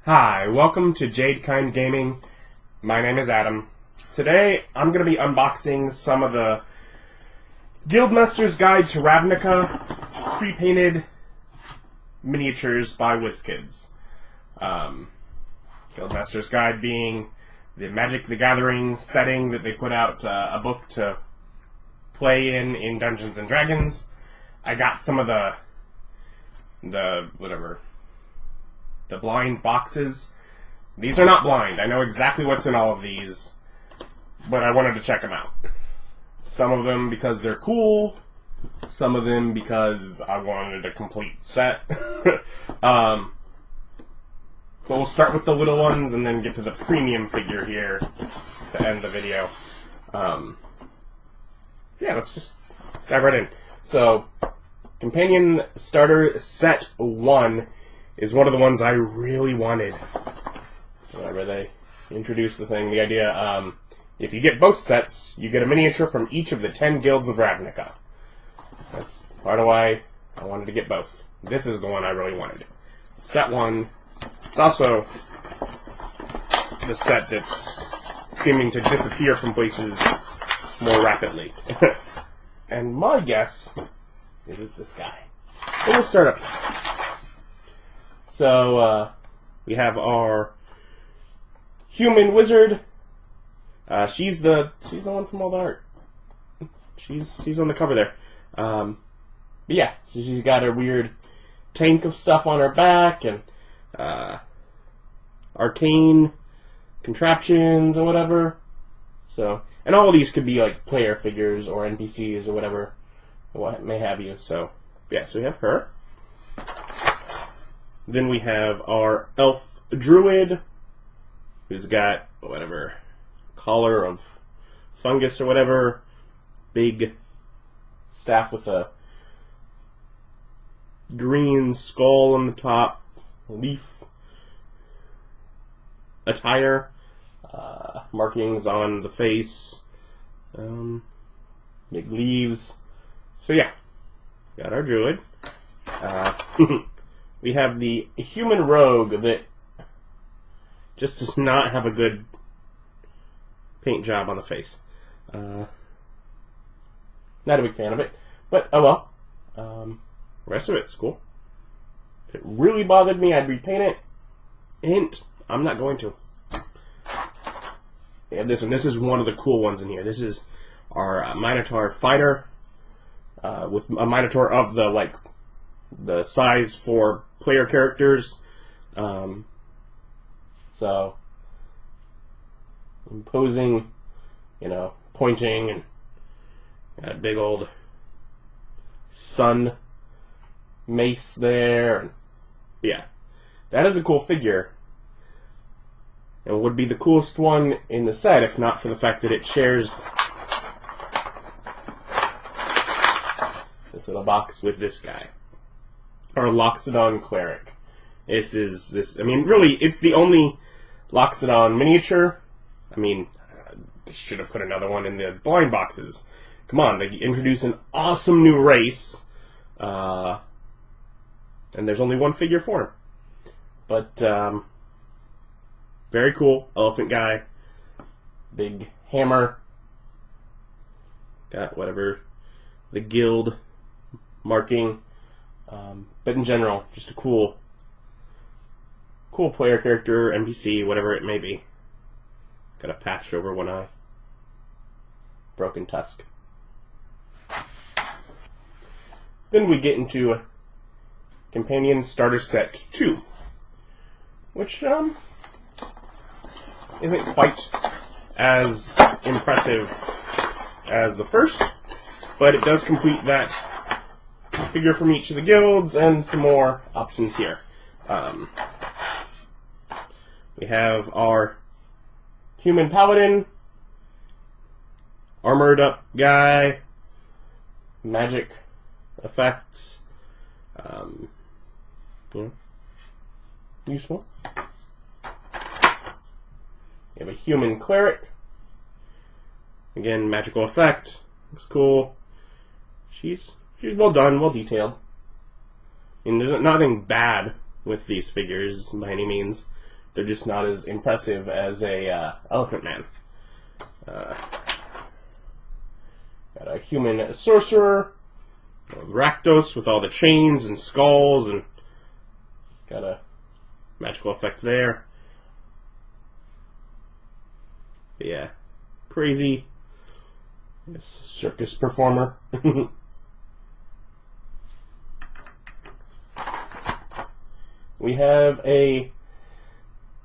Hi, welcome to Jadekind Gaming. My name is Adam. Today I'm going to be unboxing some of the Guildmasters Guide to Ravnica pre-painted miniatures by WizKids. Guildmasters Guide being the Magic the Gathering setting that they put out a book to play in Dungeons and Dragons. I got some of the blind boxes. These are not blind. I know exactly what's in all of these, but I wanted to check them out. Some of them because they're cool, some of them because I wanted a complete set. But we'll start with the little ones and then get to the premium figure here to end the video. Yeah, let's just dive right in. So, Companion Starter Set 1 is one of the ones I really wanted. Whenever they introduced the thing, the idea, if you get both sets, you get a miniature from each of the 10 guilds of Ravnica. That's part of why I wanted to get both. This is the one I really wanted. Set 1. It's also the set that's seeming to disappear from places more rapidly. And my guess is it's this guy. So let's start up here. So, we have our human wizard. She's the one from all the art. She's on the cover there. But yeah, so she's got her weird tank of stuff on her back and arcane contraptions or whatever. So, and all of these could be like player figures or NPCs or whatever, what may have you. So, yeah, so we have her. Then we have our elf druid, who's got whatever collar of fungus or whatever, big staff with a green skull on the top, leaf attire, markings on the face, big leaves. So yeah, got our druid. We have the human rogue that just does not have a good paint job on the face. Not a big fan of it, but oh well. The rest of it's cool. If it really bothered me, I'd repaint it. Hint, I'm not going to. We have this one. This is one of the cool ones in here. This is our Minotaur fighter with a Minotaur of the size for player characters. So, imposing, pointing, and got a big old sun mace there. Yeah, that is a cool figure. And would be the coolest one in the set if not for the fact that it shares this little box with this guy. Our Loxodon Cleric. I mean, really, it's the only Loxodon miniature. I mean, they should have put another one in the blind boxes. Come on, they introduce an awesome new race. And there's only one figure for him. But, very cool. Elephant guy. Big hammer. Got whatever the guild marking. But in general, just a cool player character, NPC, whatever it may be. Got a patch over one eye. Broken tusk. Then we get into Companion Starter Set 2, which isn't quite as impressive as the first, but it does complete that figure from each of the guilds and some more options here. We have our human paladin, armored up guy, magic effects, useful. We have a human cleric, again magical effect, looks cool. she's well done, well detailed. I mean, there's nothing bad with these figures by any means. They're just not as impressive as a Elephant Man. Got a human sorcerer, Rakdos with all the chains and skulls, and got a magical effect there. But yeah, crazy. Yes, circus performer. We have a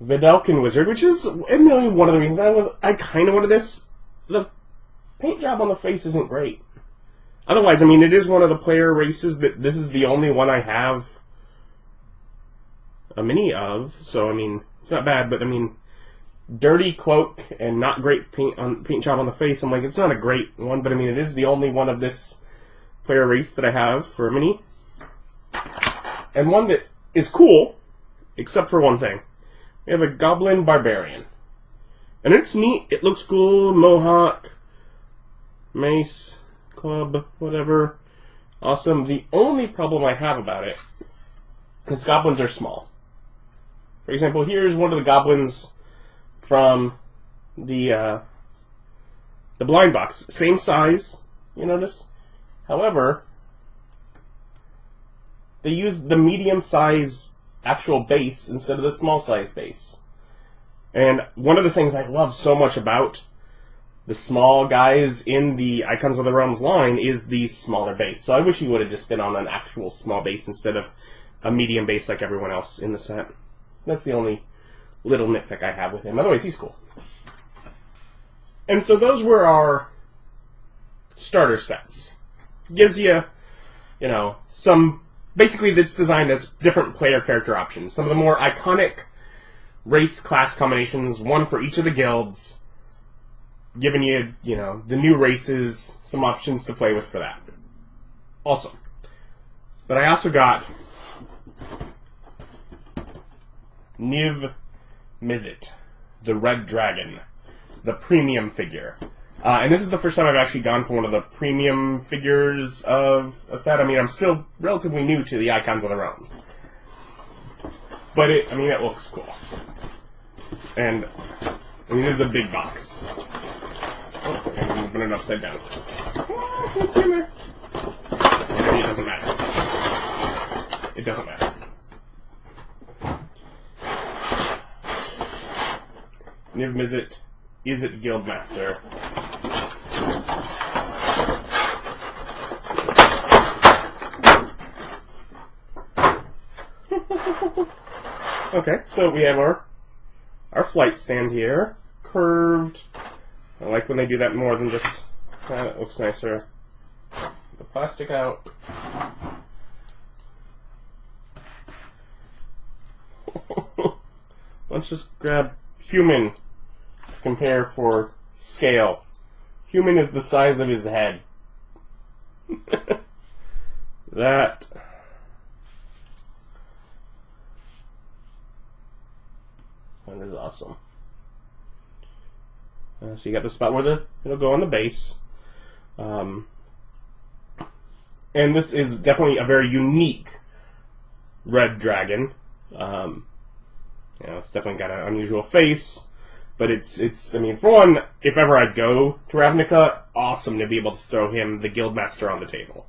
Vedalken wizard, which is admittedly one of the reasons I kind of wanted this. The paint job on the face isn't great. Otherwise, I mean, it is one of the player races that this is the only one I have a mini of. So I mean, it's not bad, but I mean, dirty cloak and not great paint job on the face. I'm like, it's not a great one, but I mean, it is the only one of this player race that I have for a mini, and one that is cool, except for one thing. We have a Goblin Barbarian. And it's neat. It looks cool. Mohawk, mace, club, whatever. Awesome. The only problem I have about it is goblins are small. For example, here's one of the goblins from the blind box. Same size, you notice? However, they use the medium size actual base instead of the small size base. And one of the things I love so much about the small guys in the Icons of the Realms line is the smaller base. So I wish he would have just been on an actual small base instead of a medium base like everyone else in the set. That's the only little nitpick I have with him. Otherwise, he's cool. And so those were our starter sets. Gives you, you know, some... Basically, that's designed as different player character options. Some of the more iconic race class combinations, one for each of the guilds, giving you, you know, the new races, some options to play with for that. Awesome. But I also got Niv-Mizzet, the Red Dragon, the premium figure. And this is the first time I've actually gone for one of the premium figures of a set. I mean, I'm still relatively new to the Icons of the Realms. But it looks cool. And, I mean, this is a big box. Oh, I'm moving it upside down. Oh, what's in there? It doesn't matter. It doesn't matter. Niv-Mizzet, Izzet Guildmaster. Okay, so we have our flight stand here, curved. I like when they do that more than just, it looks nicer. The plastic out. Let's just grab human, compare for scale. Human is the size of his head. That is awesome. So you got the spot where it'll go on the base. And this is definitely a very unique red dragon. You know, it's definitely got an unusual face. But it's I mean, for one, if ever I go to Ravnica, awesome to be able to throw him, the Guildmaster, on the table.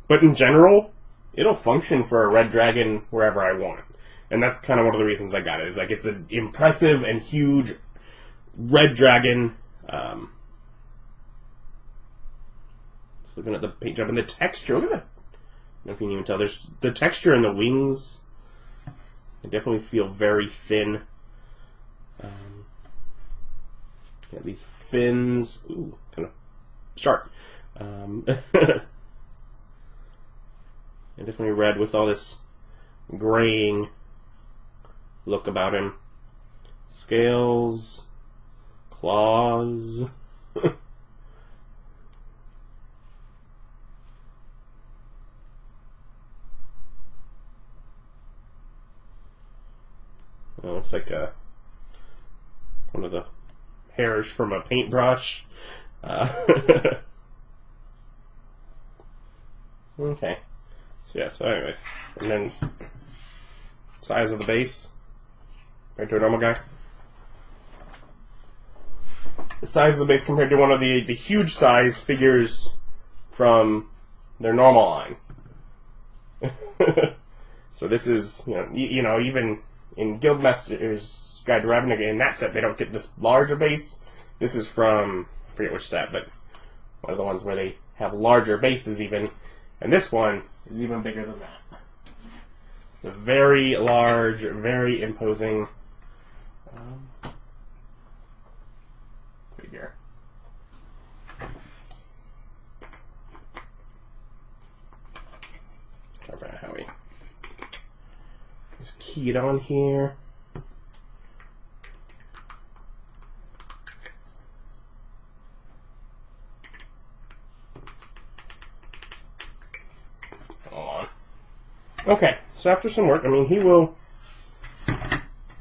But in general, it'll function for a red dragon wherever I want it. And that's kind of one of the reasons I got it. Is like it's an impressive and huge red dragon. Just looking at the paint job and the texture. Look at that. I don't know if you can even tell. There's the texture in the wings. They definitely feel very thin. Got these fins. Ooh, kind of sharp. And definitely red with all this graying look about him. Scales, claws. Oh, it's like one of the hairs from a paintbrush. Okay. So yeah, so anyway. And then size of the base. Compared to a normal guy. The size of the base compared to one of the huge size figures from their normal line. So this is, you know, even in Guildmasters Guide to Ravnica, in that set, they don't get this larger base. This is from, I forget which set, but one of the ones where they have larger bases even. And this one is even bigger than that. A very large, very imposing figure. Try to find out how we just key it on here. Okay, so after some work, I mean, he will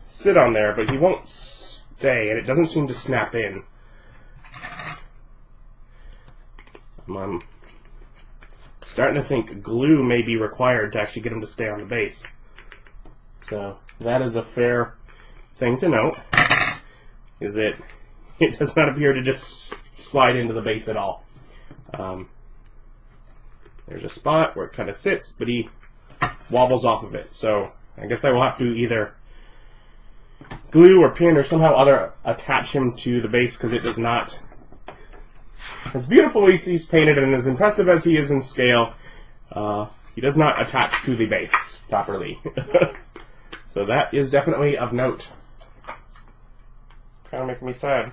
sit on there, but he won't stay, and it doesn't seem to snap in. I'm starting to think glue may be required to actually get him to stay on the base. So that is a fair thing to note, is that it does not appear to just slide into the base at all. There's a spot where it kind of sits, but he wobbles off of it. So I guess I will have to either glue or pin or somehow other attach him to the base, because it does not, as beautiful as he's painted and as impressive as he is in scale, he does not attach to the base properly. So that is definitely of note. Kind of making me sad.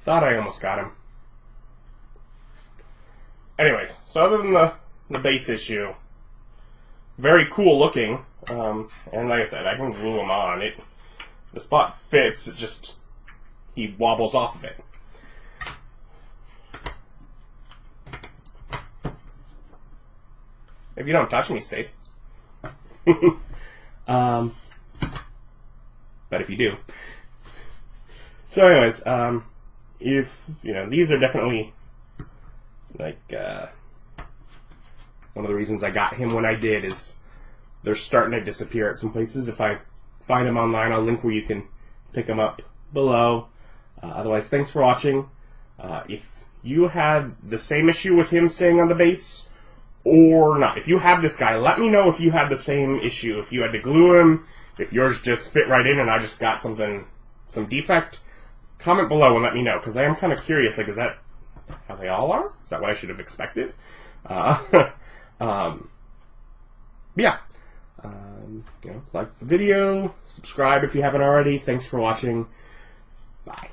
Thought I almost got him. Anyways, so other than the base issue, very cool looking, and like I said, I can glue him on. The spot fits, it just, he wobbles off of it. If you don't touch me, Stace. But if you do. So anyways, if, these are definitely, like, one of the reasons I got him when I did is they're starting to disappear at some places. If I find them online, I'll link where you can pick them up below. Otherwise, thanks for watching. If you had the same issue with him staying on the base or not, if you have this guy, let me know if you had the same issue. If you had to glue him, if yours just fit right in and I just got some defect. Comment below and let me know, because I am kind of curious. Like, is that how they all are? Is that what I should have expected? Yeah. Like the video, subscribe if you haven't already. Thanks for watching. Bye.